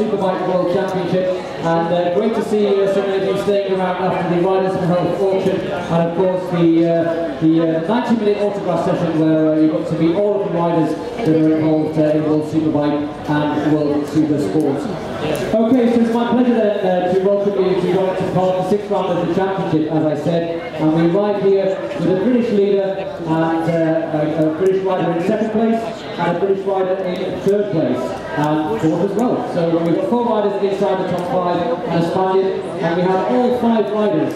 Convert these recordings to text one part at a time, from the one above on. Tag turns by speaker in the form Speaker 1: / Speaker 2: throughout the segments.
Speaker 1: Superbike World Championship, and great to see so many of you staying around after the Riders for Health auction, and of course the 90-minute autograph session where you got to meet all of the riders that are involved in World Superbike and World Super Sports. Okay, so it's my pleasure then to welcome you to Donington Park, the 6th round of the championship, as I said, and we arrive here with a British leader and a British rider in 2nd place and a British rider in 3rd place and 4th as well. So we've got 4 riders inside the top 5 and a Spaniard, and we have all 5 riders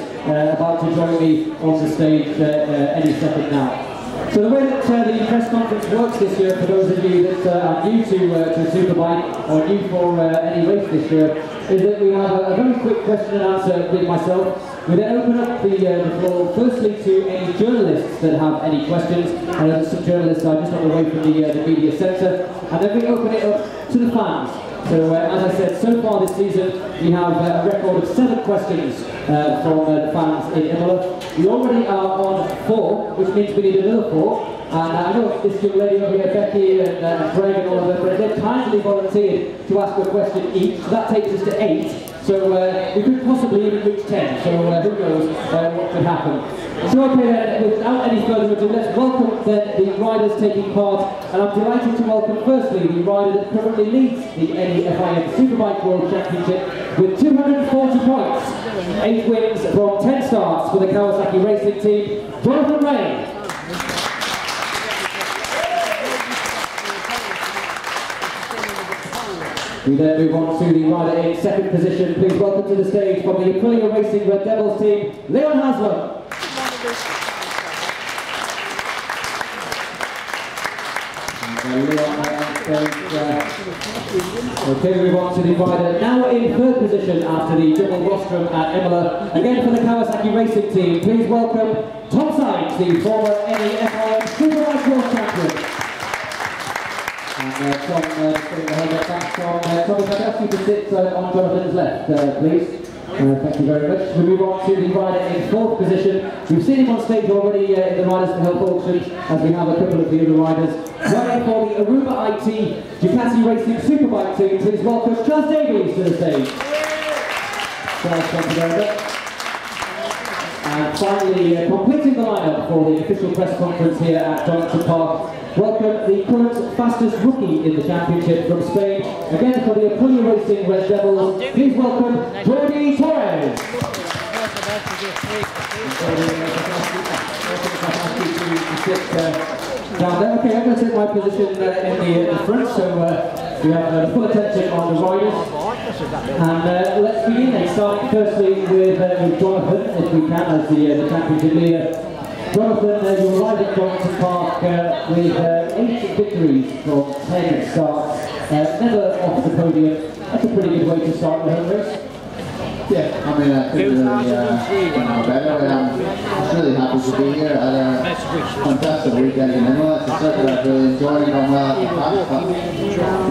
Speaker 1: about to join me on the stage any second now. So the way that the press conference works this year, for those of you that are new to Superbike or new for any race this year, is that we have a very quick question and answer with myself. We then open up the floor firstly to any journalists that have any questions. Some journalists are just on the way from the media centre, and then we open it up to the fans. So as I said, so far this season we have a record of 7 questions from the fans in Imola. We already are on 4, which means we need another 4. And I know this young lady over here, Becky and Greg and all of them, but they've kindly volunteered to ask a question each. So that takes us to 8. So we could possibly even reach 10. So who knows what could happen. So okay then, without any further ado, let's welcome the riders taking part. And I'm delighted to welcome firstly the rider that currently leads the NEFIM Superbike World Championship with 240 points, 8 wins from 10 starts for the Kawasaki Racing Team, Jonathan Ray. We then move on to the rider in 2nd position. Please welcome to the stage from the Aprilia Racing Red Devils team, Leon HASLAM. Okay, we move on to the rider now in 3rd position after the double rostrum at Imola. Again for the Kawasaki Racing Team, please welcome Tom Sykes, the former NEFIM Superbike World Champion. And Tom, putting the helmet back on. Tom, if I ask you to sit on Jonathan's left, please. Thank you very much. We move on to the rider in 4th position. We've seen him on stage already in the Riders for Health auction, as we have a couple of the other riders. Riding for the Aruba IT Ducati Racing Superbike team, please welcome CHAZ DAVIES to the stage. Thank you very much. And finally, completing the lineup for the official press conference here at Donington Park, welcome the current fastest rookie in the championship from Spain. Again for the Aprilia Racing Red Devils, please welcome JORDI TORRES. Okay, I'm going to take my position in the front, so we have full attention on the riders. And let's begin then, starting firstly with Jonathan, if we can, as the championship leader. Jonathan, you arrived at Donington Park with 8 victories from 10 starts, never off the podium. That's a pretty good way to start the home race.
Speaker 2: Yeah, I mean, I couldn't really better. I'm just really happy to be here. I had a fantastic weekend in Imola. It's a circuit I've really enjoyed, gone well at the past, but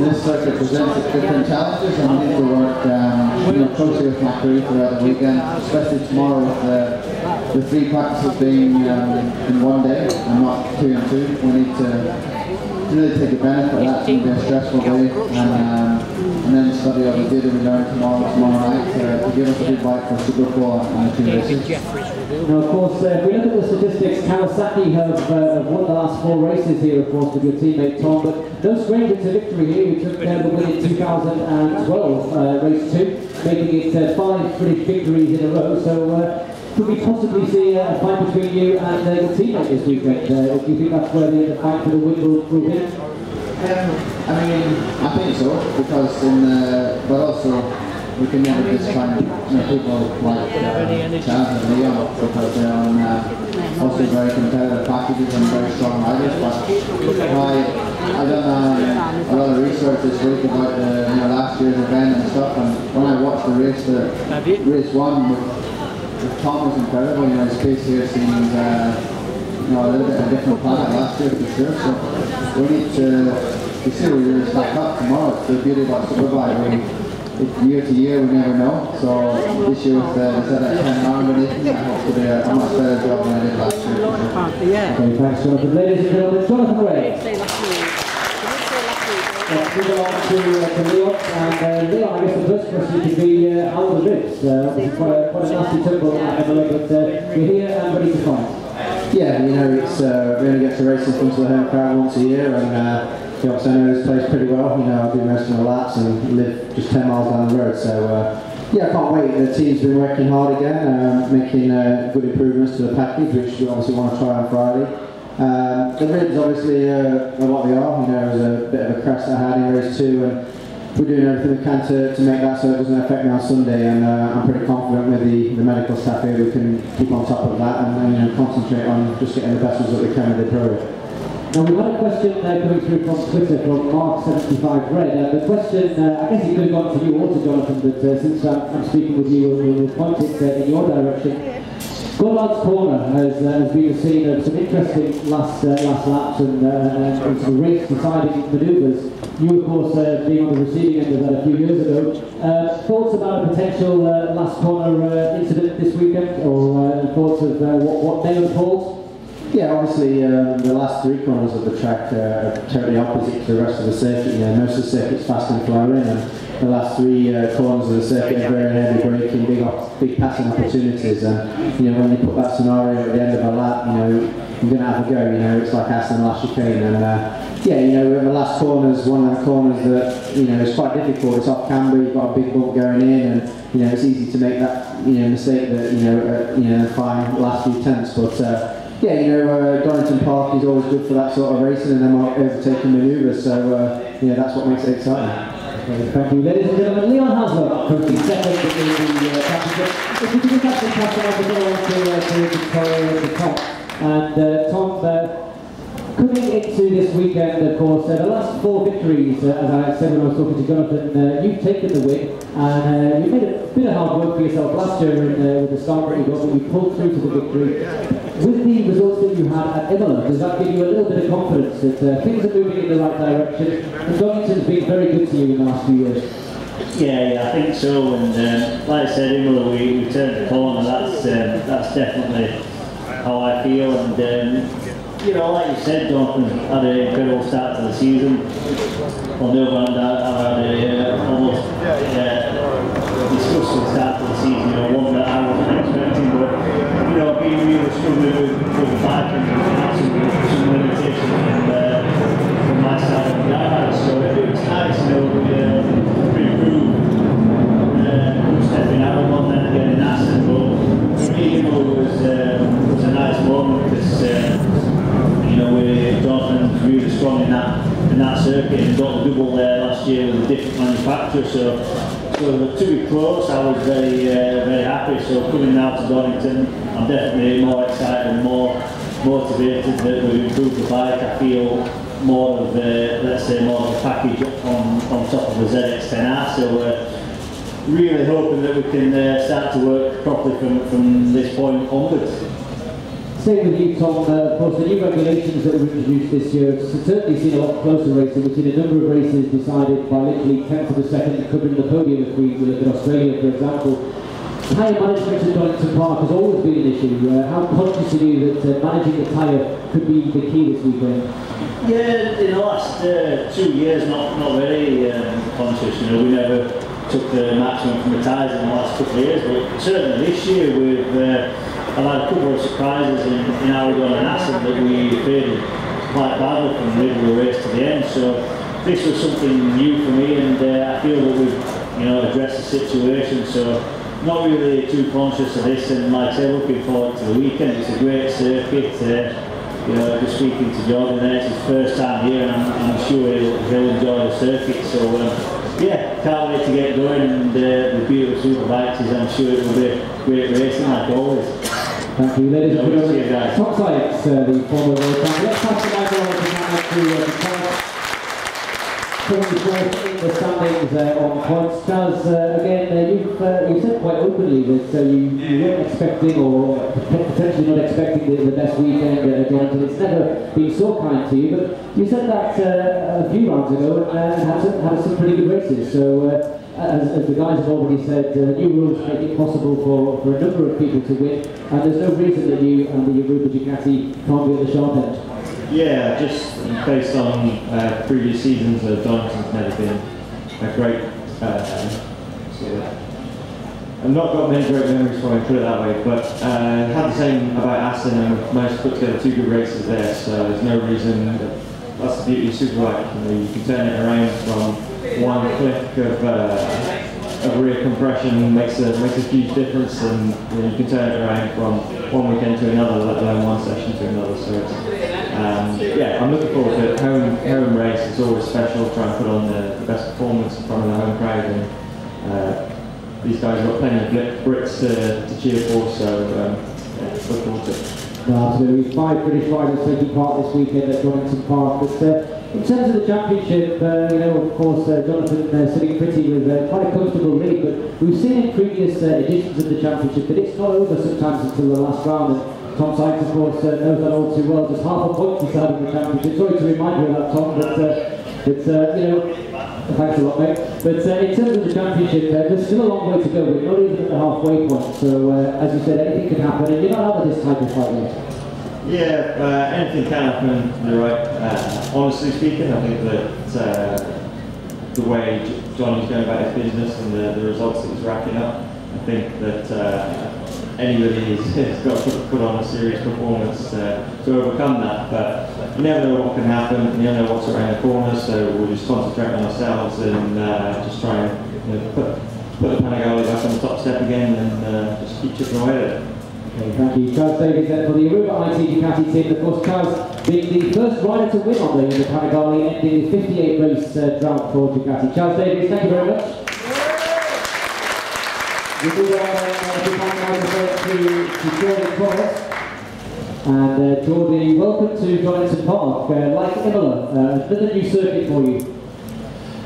Speaker 2: this circuit presents different challenges, and we need to work closely with my crew throughout the weekend, especially tomorrow with the 3 practices being in one day and not 2 and 2. We need to really take advantage of that. It's going to be a stressful day, and then study all the data we learn tomorrow night to give us a good bike for Super Bowl and the 2 races.
Speaker 1: Now, of course, if we look at the statistics, Kawasaki have won the last 4 races here, of course, with your teammate Tom, but no stranger to victory here. We took the win in 2012, race 2, making it 5 British victories in a row. So could we possibly see a fight between you and your teammate this weekend? Do you think that's where the fight for the win will be?
Speaker 2: I mean, I think so, because but also we can never discount people like CHAZ and Leon, because they're on also very competitive packages and very strong riders. But I done a lot of research this week about last year's event and stuff, and when I watched the race 1 with Tom was incredible. His pace here seems a little bit of a different planet last year for sure. So we need to see where we're going to stack up tomorrow. It's the beauty about Superbike. Year to year, we never know. So this year with the 10 nomination, I hope to do a much better job than I did last year.
Speaker 1: Okay, thanks, Jonathan. Ladies and gentlemen, Jonathan Ray. move along to Leon. And Leon, I guess the first question could be how are the ribs? It's quite a nasty tumble at Imola, but you're here and ready to fight.
Speaker 2: Yeah, you know, it's we only get to race in front of the home crowd once a year, and you know, I know this place pretty well. You know, I do most of my laps and live just 10 miles down the road, so yeah, I can't wait. The team's been working hard again, making good improvements to the package, which we obviously want to try on Friday. The ribs obviously are what they are. You know, it was a bit of a crash that I had in race 2, and we're doing everything we can to make that so it doesn't affect me on Sunday, and I'm pretty confident with the medical staff here we can keep on top of that and you know, concentrate on just getting the best result we can with the pro.
Speaker 1: Now we've had a question coming through from Twitter from Mark75Red. The question, I guess it could have gone to you or to Jonathan, but since I'm speaking with you, we'll point it in your direction. Gollard's Corner has been a scene of some interesting last laps and some race-deciding manoeuvres. You, of course, being on the receiving end of that a few years ago. Thoughts about a potential last corner incident this weekend, or thoughts of what may unfold?
Speaker 2: Yeah, obviously the last 3 corners of the track are totally opposite to the rest of the circuit. You know, most of the circuit's fast and flowing, and the last 3 corners of the circuit are very heavy braking, big passing opportunities. And you know, when you put that scenario at the end of a lap, you know, you're going to have a go. You know, it's like HASLAM last chicane, and yeah, you know, the last corner's one of the corners that you know is quite difficult. It's off camber, you've got a big bump going in, and you know it's easy to make that mistake that you know fine last few tenths, but. Yeah, you know, Donington Park is always good for that sort of racing and then overtaking manoeuvres, so yeah, that's what makes it exciting.
Speaker 1: Okay, thank you. Ladies and gentlemen, Leon HASLAM coaching second in the championship. If we could just actually pass it on to the top. And Tom, coming into this weekend, of course, the last 4 victories, as I said when I was talking to Jonathan, you've taken the win, and you made a bit of hard work for yourself last year with the start that you got, but you pulled through to the victory. With the results that you had at Imola, does that give you a little bit of confidence that things are moving in the right direction? And Donington's been very good to you in the last few years.
Speaker 3: Yeah, I think so. And like I said, Imola, we turned the corner. That's definitely how I feel. And you know, like you said, Jonathan had an incredible start to the season. On the other hand, I've had almost disgusting start to the season. You know, one that I wasn't expecting, but you know, being really struggling with the bike and some limitations from my side of the yard. So it was nice, you know, to improve. Good stepping out one then again in Aston, but for me, you know, it was a nice moment because you know, Jonathan's really strong in that circuit and got the double there last year with a different manufacturer. So to be close, I was very happy. So coming now to Donington, I'm definitely more excited and more motivated that we've improved the bike. I feel more of let's say more of a package on top of the ZX10R. So really hoping that we can start to work properly from this point onwards.
Speaker 1: Same with you, Tom. Of course, the new regulations that were introduced this year have certainly seen a lot closer racing. We've seen a number of races decided by literally tenths of a second covering the podium if we look at Australia, for example. Tyre management at Donington Park has always been an issue. How conscious are you that managing the tyre could be the key this weekend?
Speaker 3: Yeah, in the last 2 years, not very conscious. You know, we never took the maximum from the tyres in the last couple of years, but certainly this year we've I've had a couple of surprises in Aragon and Aston that we faded quite badly from the middle of the race to the end. So this was something new for me, and I feel that we've addressed the situation. So not really too conscious of this, and like I say, looking forward to the weekend. It's a great circuit. You know, just speaking to JORDI there, it's his first time here, and I'm sure he'll enjoy the circuit. So yeah, can't wait to get going, and the beauty of Superbikes is I'm sure it will be great racing like always.
Speaker 1: Thank you, ladies and gentlemen. Top SYKES, the former world champion. Let's pass the mic on to Tom. Currently fourth in the standings on points. CHAZ, again, you've said quite openly that you weren't expecting, or potentially not expecting, the best weekend at Donington. It's never been so kind to you, but you said that a few rounds ago and had some pretty good races. So, as the guys have already said, new rules make it possible for a number of people to win, and there's no reason that you and the Europa Ducati can't be at the sharp end.
Speaker 3: Yeah, just based on previous seasons, Donington's never been a great sort of. I've not got many great memories from it, put it that way, but had the same about HASLAM and managed to put together 2 good races there, so there's no reason. That's the beauty of Superbike. You can turn it around from one click of rear compression makes a huge difference, and you can turn it around from one weekend to another, let alone one session to another. So it's, yeah, I'm looking forward to it. Home race is always special. Try and put on the best performance in front of the home crowd, and these guys have got plenty of Brits to cheer for. So yeah, look forward to it.
Speaker 1: No, absolutely. 5 British riders taking part this weekend at Donington Park. But in terms of the championship, you know, of course, Jonathan sitting pretty with quite a comfortable lead. But we've seen in previous editions of the championship that it's not over sometimes until the last round. And Tom Sykes, of course, knows that all too well. Just half a point decided the championship. Sorry to remind you of that, Tom, but you know. Thanks a lot, mate. But in terms of the championship, there's still a long way to go. We're not even at the halfway point. So, as you said, anything can happen, and you're not out of this type of fight yet.
Speaker 3: Yeah, anything can happen. You're right. Honestly speaking, I think that the way Johnny's going about his business and the results that he's racking up, I think that anybody has got to put on a serious performance to overcome that. But you never know what can happen, you never know what's around the corner, so we'll just concentrate on ourselves and just try and put the Panigale back on the top step again and just keep chipping away at it.
Speaker 1: Okay, thank you. CHAZ Davies then for the Aruba IT Ducati team. Of course, CHAZ being the first rider to win on the Panigale, ending the 58 race drought for Ducati. CHAZ Davies, thank you very much. We move on to JORDI TORRES. And JORDI, welcome to Donington Park. Like Imola, another new circuit for you.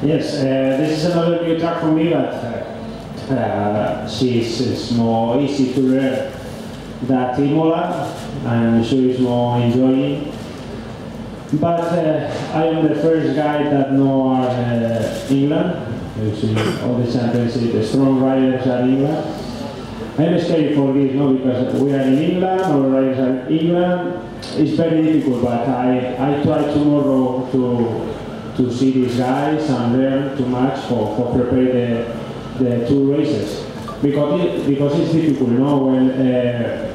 Speaker 4: Yes, this is another new track for me, but she's more easy to learn than Imola, and she is more enjoying. But I am the first guy that knows England. You see, all the championship, the strong riders are England. I'm scared for this, no, because we are in England, our riders are in England. It's very difficult, but I try tomorrow to see these guys and learn too much for prepare the 2 races. Because it's difficult, you know, when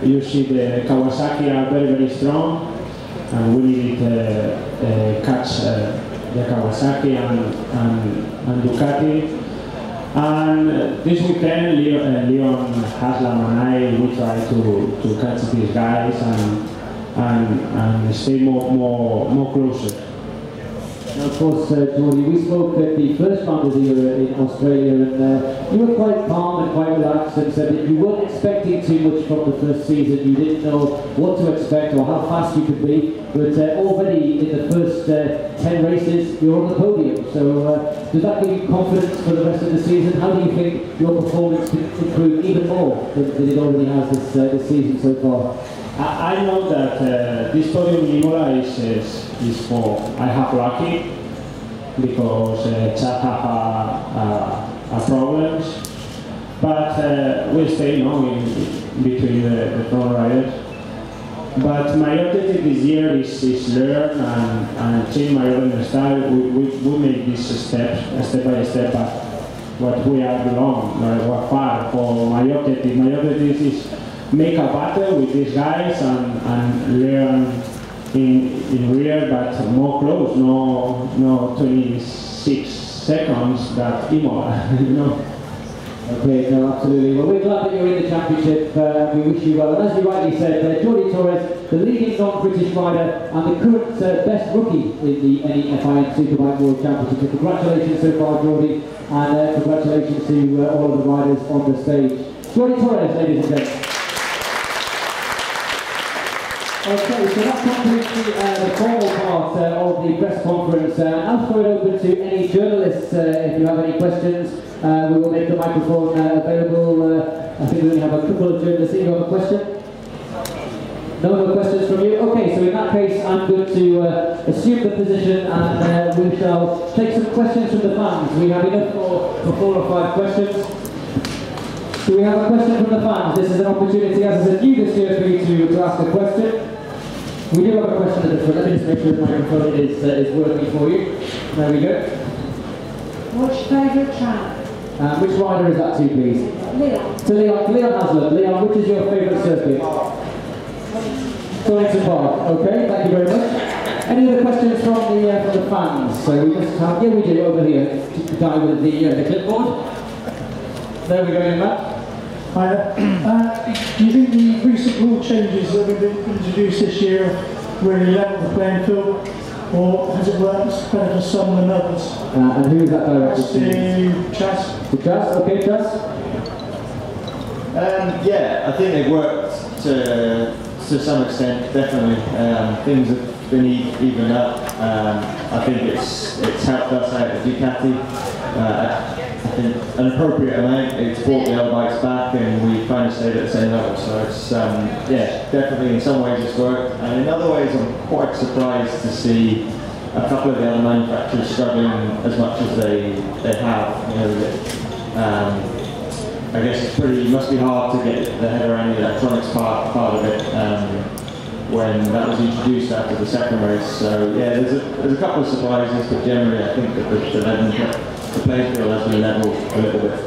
Speaker 4: you see the Kawasaki are very, very strong, and we need to catch the Kawasaki and Ducati. And this weekend, Leon, HASLAM and I, we try to catch these guys and stay more closer.
Speaker 1: Now, of course, JORDI, we spoke at the first round of the year in Australia, and you were quite calm and quite relaxed and said that you weren't expecting too much from the first season. You didn't know what to expect or how fast you could be, but already in the first 10 races, you're on the podium. So does that give you confidence for the rest of the season? How do you think your performance can improve even more than it already has this season so far?
Speaker 4: I know that this podium in Imola is for I have lucky, because CHAZ have a problems, but we stay in between the front riders. But my objective this year is learn and change my riding style. We make these steps, step by step, but we are long, we're far. For my objective is make a battle with these guys and learn in rear, but more close, no 26 seconds that Imola, you know.
Speaker 1: Okay, no, absolutely. Well, we're glad that you're in the championship. We wish you well. And as you rightly said, JORDI TORRES, the leading non-British rider and the current best rookie in the NEFIN Superbike World Championship. So congratulations so far, JORDI, and congratulations to all of the riders on the stage. JORDI TORRES, ladies and gentlemen. Okay, so that completes the formal part of the press conference. I'll throw it open to any journalists if you have any questions. We will make the microphone available. I think we only have a couple of journalists. You have a question? No questions from you? Okay, so in that case, I'm going to assume the position and we shall take some questions from the fans. We have enough for 4 or 5 questions. Do we have a question from the fans? This is an opportunity, as I said, new this year for you to ask a question. We do have a question at the front. Let me just make sure the microphone is working for you. There we go.
Speaker 5: What's your favourite track?
Speaker 1: Which rider is that to, please?
Speaker 5: Leon.
Speaker 1: To Leon HASLAM. Leon, which is your favourite circuit? Donington Park. Okay, thank you very much. Any other questions from the fans? So we just have, yeah, we do over here. Just the guy with the clipboard. There we go, young man.
Speaker 6: Hi. Do you think the recent rule changes that have been introduced this year really level the playing field, or has it worked better for some than others?
Speaker 1: And who is that directed to?
Speaker 6: The CHAZ.
Speaker 1: The CHAZ, okay, CHAZ.
Speaker 3: Yeah, I think they've worked to some extent, definitely. Things have been evened up. I think it's helped us out at Ducati. I think an appropriate amount. It's brought the other bikes back, and we kind of stayed at the same level. So it's yeah, definitely in some ways it's worked, and in other ways I'm quite surprised to see a couple of the other manufacturers struggling as much as they have. You know, I guess it's must be hard to get the head around the electronics part of it when that was introduced after the second race. So yeah, there's a couple of surprises, but generally I think that the playing field has been leveled a little bit.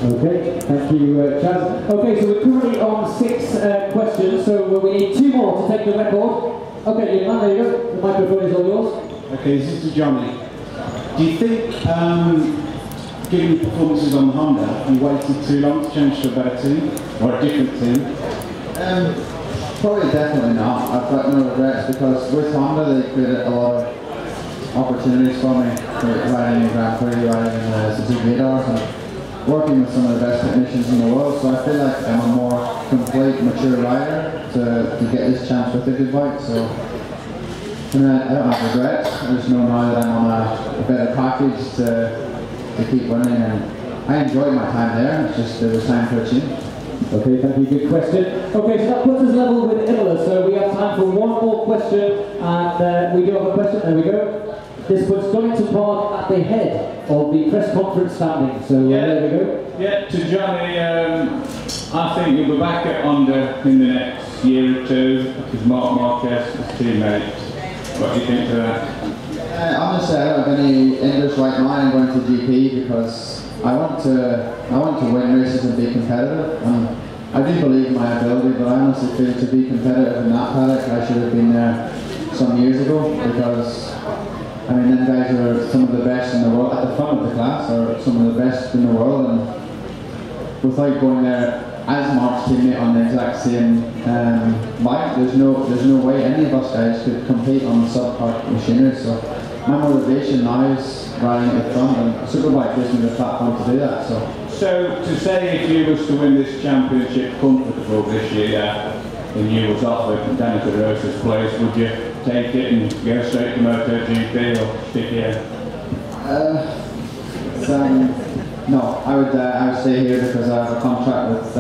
Speaker 1: Okay, thank you, CHAZ. Okay, so we're currently on 6 questions, so we need 2 more to take the record. Okay, young man, there you go. The microphone is all yours.
Speaker 7: Okay, this is to Johnny. Do you think, given the performances on the Honda, you waited too long to change to a better team or a different team?
Speaker 2: Probably definitely not. I've got no regrets because with Honda they created a lot of opportunities for me, riding in Grand Prix, riding in the Suzuki Radars, and working with some of the best technicians in the world. So I feel like I'm a more complete, mature rider to get this chance with a good bike. So I don't have regrets. I just know now that I'm on a better package to keep winning, and I enjoyed my time there. It's just there was time for a change.
Speaker 1: Okay, thank you, good question. Okay, so that puts us level with Imola, so we have time for one more question, and we do have a question, there we go. This puts Donington Park at the head of the press conference standing, so there we go.
Speaker 8: Yeah, to Johnny, I think you'll be back at Honda in the next year or two, because Mark Marquez is teammate. What do you think of that?
Speaker 2: Honestly, I don't have any interest right now in going to GP because I want to win races and be competitive. I do believe in my ability, but I honestly feel to be competitive in that paddock, I should have been there some years ago because, I mean, them guys are some of the best in the world, at the front of the class, are some of the best in the world, and without going there as Mark's teammate on the exact same bike, there's no way any of us guys could compete on the subpar machinery. So my motivation now is riding at the front, and Superbike gives me the platform to do that.
Speaker 8: So to say if you was to win this championship comfortable this year, and you was offered Danica Rosa's place, would you take it and go straight to MotoGP or stick here?
Speaker 2: No, I would stay here because I have a contract with, I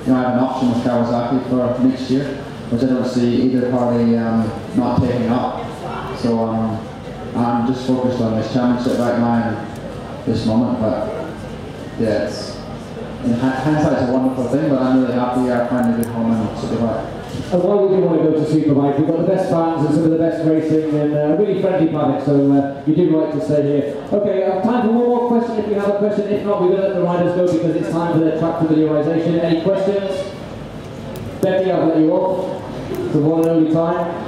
Speaker 2: have an option with Kawasaki for next year, which I don't see either party not taking up. So I'm just focused on this championship right now and this moment. But yeah, in hindsight it's a wonderful thing, but I'm really happy I finally get home and Superbike.
Speaker 1: And why would you want to go to Superbike? We've got the best fans and some of the best racing and a really friendly paddock, so you do like to stay here. Okay, time for one more question if you have a question. If not, we're going to let the riders go because it's time for their track familiarisation. Any questions? Becky, I'll let you off for one and only time.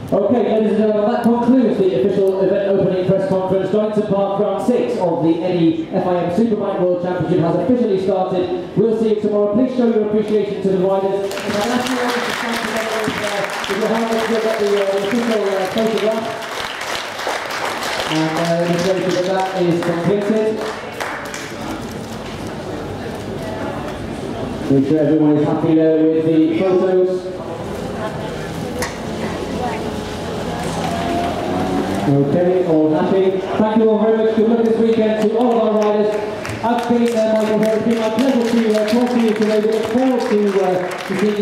Speaker 1: Okay, ladies and gentlemen, that concludes the official event opening press conference. Donington Park Round 6 of the Eddie FIM Superbike World Championship has officially started. We'll see you tomorrow. Please show your appreciation to the riders. If I ask you all to stand together with your helmets, we'll get the official photograph. And the photo of that is completed. Make sure everyone is happy there with the photos. Okay, all happy. Thank you all very much. Good luck this weekend to all of our riders. I've been Michael Hare. It's been my pleasure to talk to you today. We look forward to seeing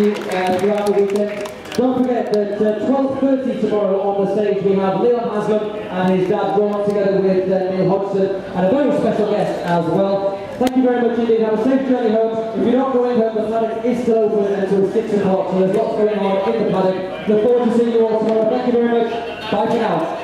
Speaker 1: you throughout the weekend. Don't forget that 12:30 tomorrow on the stage we have Leon HASLAM and his dad Ron together with Neil Hodgson and a very special guest as well. Thank you very much indeed. Have a safe journey home. If you're not going home, the paddock is still open until 6 o'clock, so there's lots going on in the paddock. Look forward to seeing you all tomorrow. Thank you very much. Bye for now.